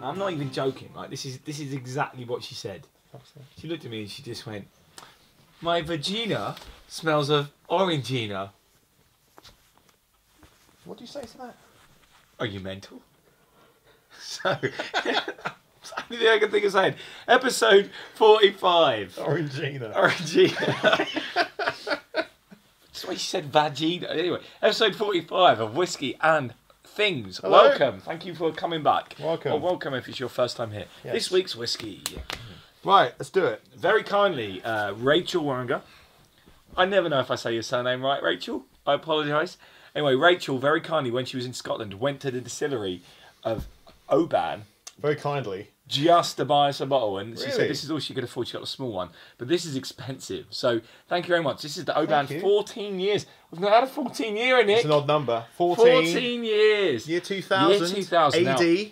I'm not even joking. Like this is exactly what she said. She looked at me and she just went, "My vagina smells of orangina." What do you say to that? Are you mental? So, that's the only thing I can think of saying. Episode 45. Orangina. That's why she said vagina. Anyway, episode 45 of Whiskey and Things. Hello. Welcome. Thank you for coming back. Welcome. Or welcome if it's your first time here. Yes. This week's Whiskey. Right, let's do it. Very kindly, Rachel Wanger. I never know if I say your surname right, Rachel. I apologise. Anyway, Rachel, very kindly, when she was in Scotland, went to the distillery of Oban. Very kindly. Just to buy us a bottle, and she Really? said this is all she could afford. She got a small one, but this is expensive. So thank you very much. This is the Oban 14 years. We've not had a 14 year in it. It's an odd number. 14. 14 years. Year 2000. Year 2000. AD. Now,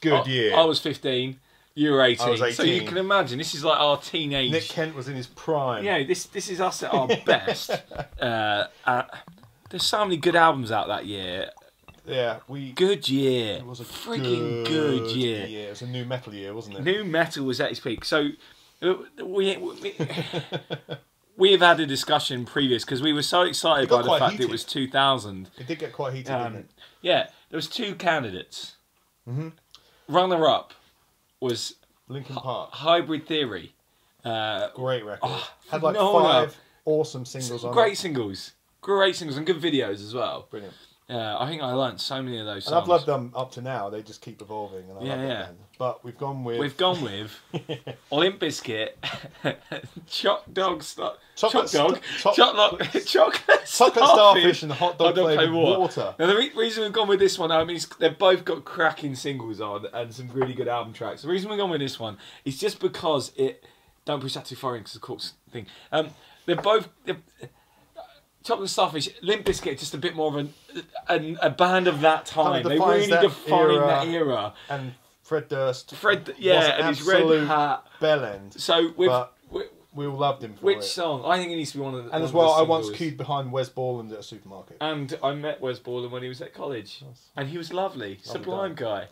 Good year. I was 15. You were 18. I was 18. So you can imagine this is like our teenage. Nick Kent was in his prime. Yeah, this is us at our best. There's so many good albums out that year. Yeah, Good year. It was a freaking good year. It was a new metal year, wasn't it? New metal was at its peak. So we have had a discussion previous because we were so excited by the fact that it was 2000. It did get quite heated, didn't it? Yeah, there was two candidates. Mm-hmm. Runner-up was Linkin Park. Hybrid Theory. Great record. Had like phenomenal. 5 awesome singles on Great it. singles. Great singles and good videos as well. Brilliant. I think I learnt so many of those songs. And I've loved them up to now. They just keep evolving. And I love Yeah. them. But we've gone with... Limp Bizkit, Chocolate Starfish and Hot Dog Flavoured Water. Now the reason we've gone with this one, I mean, they've both got cracking singles on and some really good album tracks. The reason we've gone with this one is just because it... Don't push that too far in because of course thing. They're both... Chocolate Starfish, Limp Bizkit, just a bit more of a band of that time. They really define that era. And Fred Durst. And his red hat. Bellend. So we all loved him for it. Which song? I think it needs to be one of the. And as well, I once queued behind Wes Borland at a supermarket. And I met Wes Borland when he was at college, and he was lovely, sublime guy.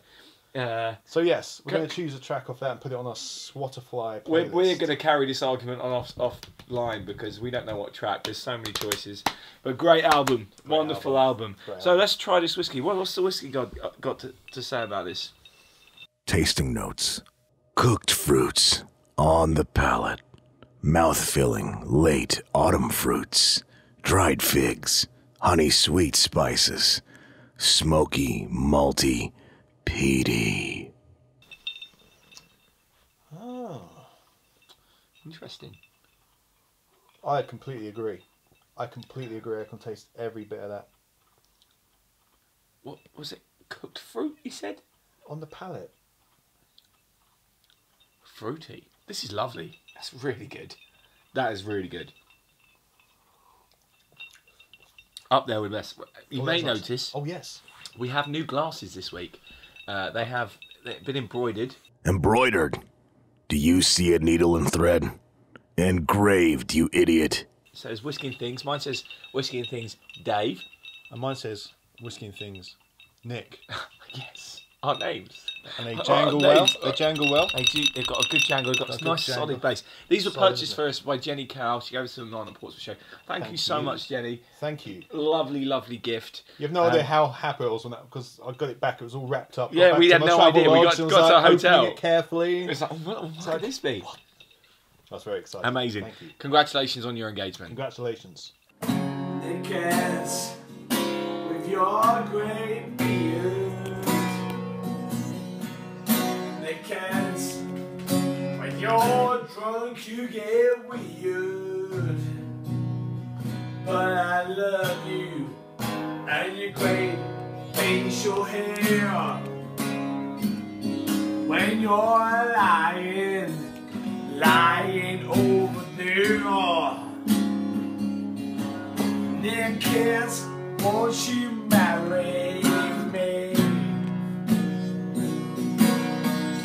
So yes, we're going to choose a track off that and put it on our Spotify playlist. We're going to carry this argument on offline because we don't know what track. There's so many choices, but great album, wonderful album. So let's try this whiskey. What's the whiskey got to say about this? Tasting notes: cooked fruits on the palate, mouth-filling late autumn fruits, dried figs, honey-sweet spices, smoky, malty. PD. Oh. Interesting. I completely agree. I can taste every bit of that. What was it? Cooked fruit, he said? On the palate. Fruity. This is lovely. That's really good. That is really good. Up there with best. You may notice. Oh, yes. We have new glasses this week. They've been embroidered. Embroidered? Do you see a needle and thread? Engraved, you idiot. It says Whiskey and Things. Mine says Whiskey and Things Dave. And mine says Whiskey and Things Nick. Yes. Our names. And they jangle well. They jangle well. They've got a good jangle. They've got a nice solid base. These were purchased for us by Jenny Cowell. She gave us them on the Portsmouth show. Thank you so much, Jenny. Thank you. Lovely, lovely gift. You have no idea how happy I was on that because I got it back. It was all wrapped up. Yeah, we had no idea. We got to our hotel. It carefully. It's like, what could this be? That's very exciting. Amazing. Thank you. Congratulations on your engagement. Congratulations. The cats with your great beard. The cats when you're drunk you get weird. But I love you and your great facial hair. When you're lying over there. The kids, won't you marry me?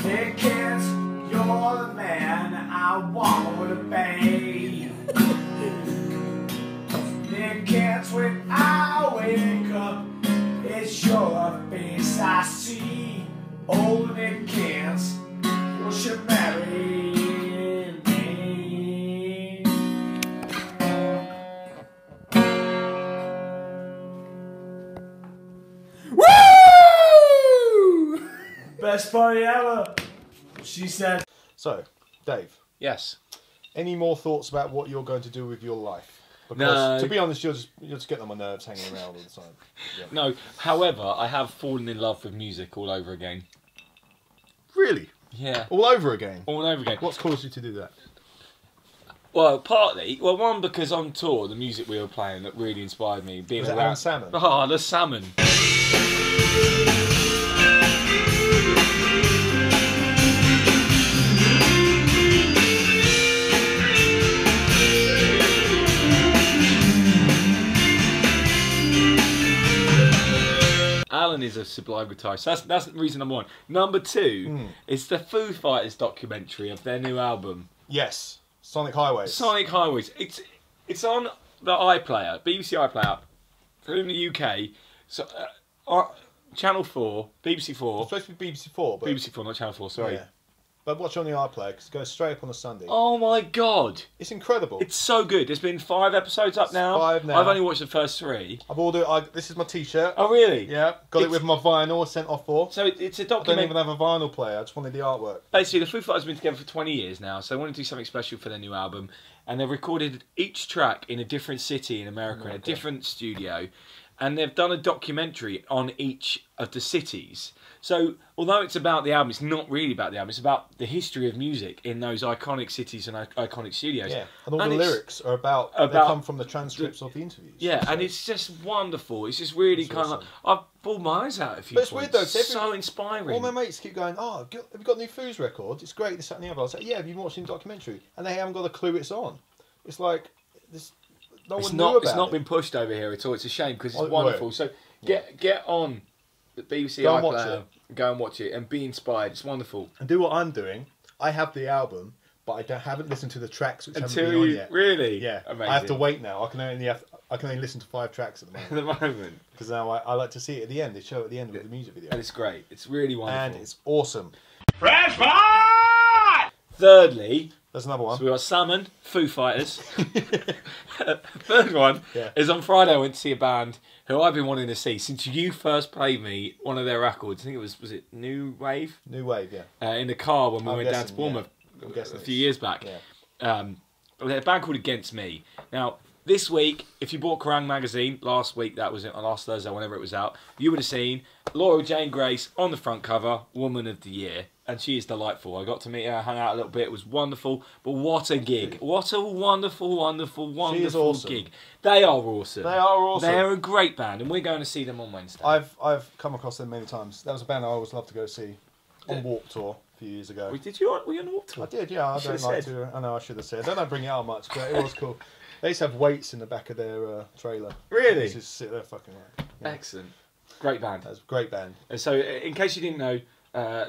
The kids, you're the man I want to be. The kids, when I wake up, it's your face I see. only kiss. Will she marry me? Woo! Best party ever, she said. So, Dave, Yes. any more thoughts about what you're going to do with your life? Because, No. to be honest, you're just getting on my nerves hanging around all the time. Yeah. No, however, I have fallen in love with music all over again. Really? Yeah. All over again? All over again. What's caused you to do that? Well, partly. Well, one, because on tour, the music we were playing that really inspired me. Being Was it around... Alan Salmon? Oh, the salmon. Alan is a sublime guitarist. So that's the reason I'm on. Number two is the Foo Fighters documentary of their new album, Yes. Sonic Highways. Sonic Highways. It's on the iPlayer, BBC iPlayer, in the UK. So Channel 4, BBC 4. It's supposed to be BBC 4, but... BBC 4, not Channel 4, sorry. Yeah. But watch on the iPlayer, because it goes straight up on a Sunday. Oh my god. It's incredible. It's so good. There's been 5 episodes up now. 5 now. I've only watched the first 3. I've ordered... this is my T-shirt. Oh really? Yeah. Got it with my vinyl sent off for. So it's a I don't documentary. even have a vinyl player. I just wanted the artwork. Basically, the Foo Fighters have been together for 20 years now, so they want to do something special for their new album. And they've recorded each track in a different city in America, in a different studio. And they've done a documentary on each of the cities. So, although it's about the album, it's not really about the album. It's about the history of music in those iconic cities and iconic studios. Yeah. And all the it's- lyrics are about... They come from the transcripts of the interviews. Yeah, So- and it's just wonderful. It's just really It's kind of like... I've bawled my eyes out a few But it's points. weird though, 'cause So inspiring. All my mates keep going, oh, have you got new Foos records? It's great, this, that and the other. I was like, yeah, have you watched the documentary? And they haven't got a clue it's on. It's like, this, no one knew about It's not it. been pushed over here at all. It's a shame because it's Oh, wonderful. wait. So get on the BBC Go and watch iPlayer, go and watch it and be inspired. It's wonderful. And do what I'm doing. I have the album, but haven't listened to the tracks which haven't Until been on you yet. really, Yeah, amazing. I have to wait now. I can only listen to 5 tracks at the moment. at the moment, Because now I like to see it at the end. They show it at the end with the music video. and it's great. It's really wonderful. And it's awesome. Fresh fire! Thirdly, There's another one. so we got Salmon, Foo Fighters. Third one Yeah. is on Friday. I went to see a band who I've been wanting to see since you first played me one of their records. I think it was it New Wave New Wave, yeah. in the car when we I'm went down to guessing, Bournemouth I'm guessing a few it's- years back. Yeah. They're a band called Against Me. Now, this week, if you bought Kerrang! Magazine, last week, that was it, last Thursday, whenever it was out, you would have seen Laura Jane Grace on the front cover, Woman of the Year. And she is delightful. I got to meet her, hung out a little bit. It was wonderful. But what a gig. What a wonderful, wonderful, wonderful awesome. gig. They are awesome. They are awesome. They're a great band, and we're going to see them on Wednesday. I've come across them many times. That was a band I always loved to go see on Warped Tour a few years ago. Were you on the walk tour? I did, yeah. I should've don't like said. to. I know I should have said. I don't bring it out much, but it was cool. They used to have weights in the back of their trailer. Really? They used to sit there fucking like. Yeah. Excellent. Great band. That's a great band. And so, in case you didn't know,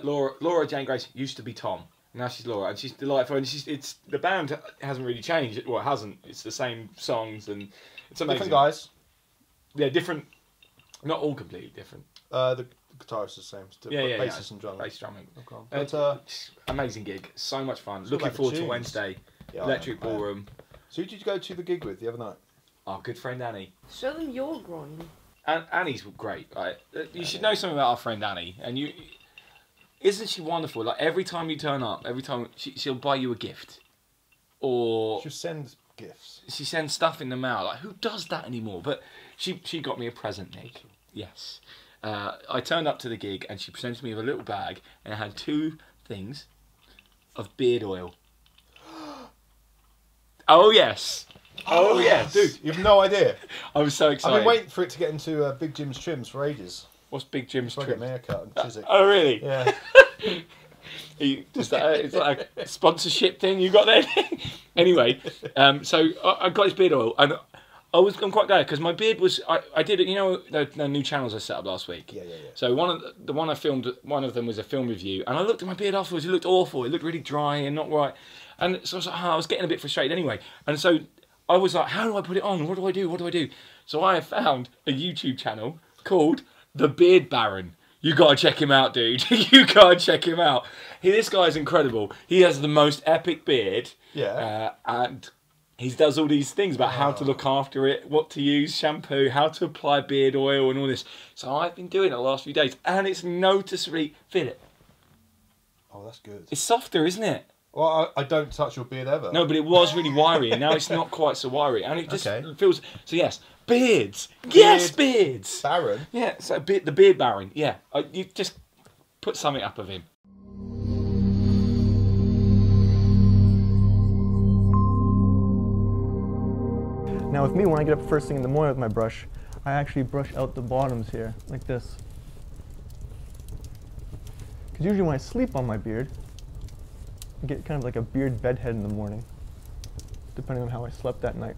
Laura Jane Grace used to be Tom. Now she's Laura, and she's delightful. And it's the band hasn't really changed. Well, it hasn't. It's the same songs, and it's amazing. Different guys. Yeah, different. Not all completely different. The guitarist is the same. Still, Yeah, yeah, bassist yeah. and drummer. Bass drumming. Okay. But, But amazing gig. So much fun. all Looking about the forward to tunes. Wednesday. yeah, Electric I know. Ballroom. So who did you go to the gig with the other night? Our good friend Annie. Show them your groin. And Annie's great. Right? You should know something about our friend Annie. And you, isn't she wonderful? Like every time you turn up, every time she'll buy you a gift, or She sends gifts. she sends stuff in the mail. Like who does that anymore? But she got me a present, Nick. Yes. I turned up to the gig and she presented me with a little bag and it had 2 things of beard oil. Oh yes. Oh yes. Dude, you have no idea. I was so excited. I've been waiting for it to get into Big Jim's trims for ages. What's Big Jim's So I get trim? my haircut and Chiswick. Oh really? Yeah. Is that a sponsorship thing you got there? Anyway, so I got his beard oil, and I'm quite glad because my beard was. I did it. You know the new channels I set up last week. Yeah. So the one I filmed, one of them was a film review, and I looked at my beard afterwards. It looked awful. It looked really dry and not right. And so I was like, I was getting a bit frustrated anyway. And so I was like, how do I put it on? What do I do? What do I do? So I found a YouTube channel called The Beard Baron. You gotta check him out, dude. You gotta check him out. This guy's incredible. He has the most epic beard. Yeah. And he does all these things about how to look after it, what to use, shampoo, how to apply beard oil and all this. So I've been doing it the last few days, and it's noticeably... Feel it. Oh, that's good. It's softer, isn't it? Well, I don't touch your beard ever. No, but it was really wiry, and now it's not quite so wiry. And it just feels... So yes, beards. Yes, beards. Baron? Yeah, so the beard baron. Yeah, you just put something up of him. Now with me, when I get up first thing in the morning with my brush, I actually brush out the bottoms here, like this. Because usually when I sleep on my beard, I get kind of like a beard bedhead in the morning, depending on how I slept that night.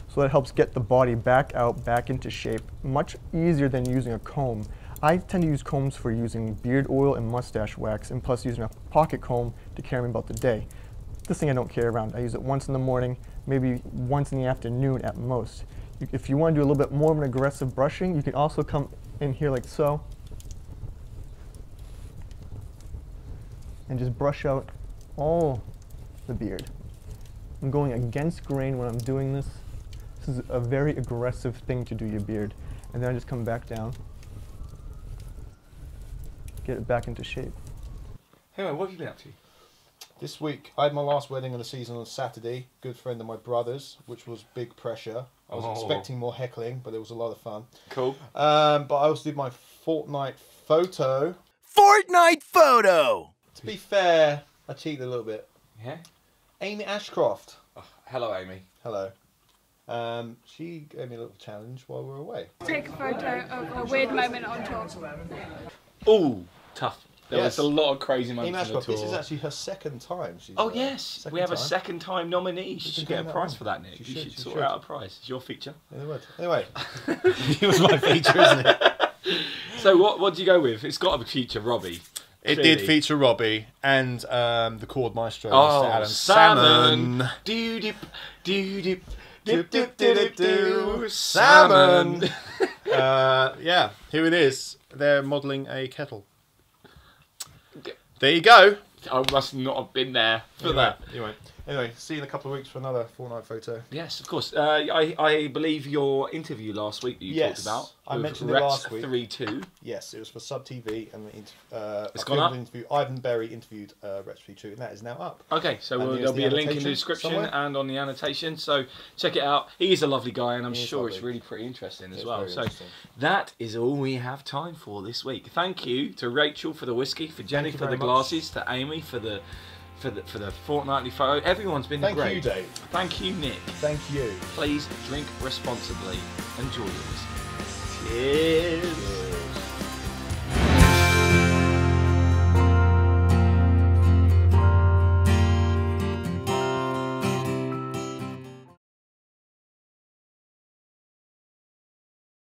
So that helps get the body back out, back into shape, much easier than using a comb. I tend to use combs for using beard oil and mustache wax, and plus using a pocket comb to carry me about the day. This thing I don't carry around. I use it once in the morning, maybe once in the afternoon at most. If you want to do a little bit more of an aggressive brushing, you can also come in here like so and just brush out all the beard. I'm going against grain when I'm doing this. This is a very aggressive thing to do your beard. And then I just come back down, get it back into shape. Anyway, what have you been up to? This week, I had my last wedding of the season on Saturday. Good friend of my brother's, which was big pressure. I was expecting more heckling, but it was a lot of fun. Cool. But I also did my fortnight photo. Fortnite photo! To be fair, I cheated a little bit. Yeah? Amy Ashcroft. Oh, hello, Amy. Hello. She gave me a little challenge while we were away. Take a photo of a weird moment on tour. Ooh, tough. There Yes. was a lot of crazy Amy moments on the Ashcroft, tour. this is actually her second time. She's, Oh yes, we have a time. second-time nominee. She should get a doing that prize one. for that, Nick. She You should, should she sort should. out a prize. It's your feature. Anyway, it was my feature, isn't it? So what do you go with? It's got to feature Robbie. It Clearly. did feature Robbie and the chord maestro, Oh, Mr. Adam salmon. Do-dip, do-dip, dip-dip-dip-dip-do. Salmon. Salmon. Yeah, here it is. They're modelling a kettle. There you go. I must not have been there for that. Anyway, see you in a couple of weeks for another fortnight photo. Yes, of course. I believe your interview last week that you talked about. I with mentioned it Rex last week. 3-2. Yes, it was for Sub TV, and It's gone up? Ivan Berry interviewed Rex 3-2, and that is now up. Okay, so And there'll there's be the a link in the annotation description somewhere. and on the annotation. So check it out. He's a lovely guy, and I'm He is sure it's lovely. really pretty interesting as It's well. very So interesting. that is all we have time for this week. Thank you to Rachel for the whiskey, for Jenny you for the very much. glasses, to Amy for the fortnightly photo. Everyone's been Thank great. you, Dave. Thank you, Nick. Thank you. Please drink responsibly. Enjoy your whiskey. Cheers.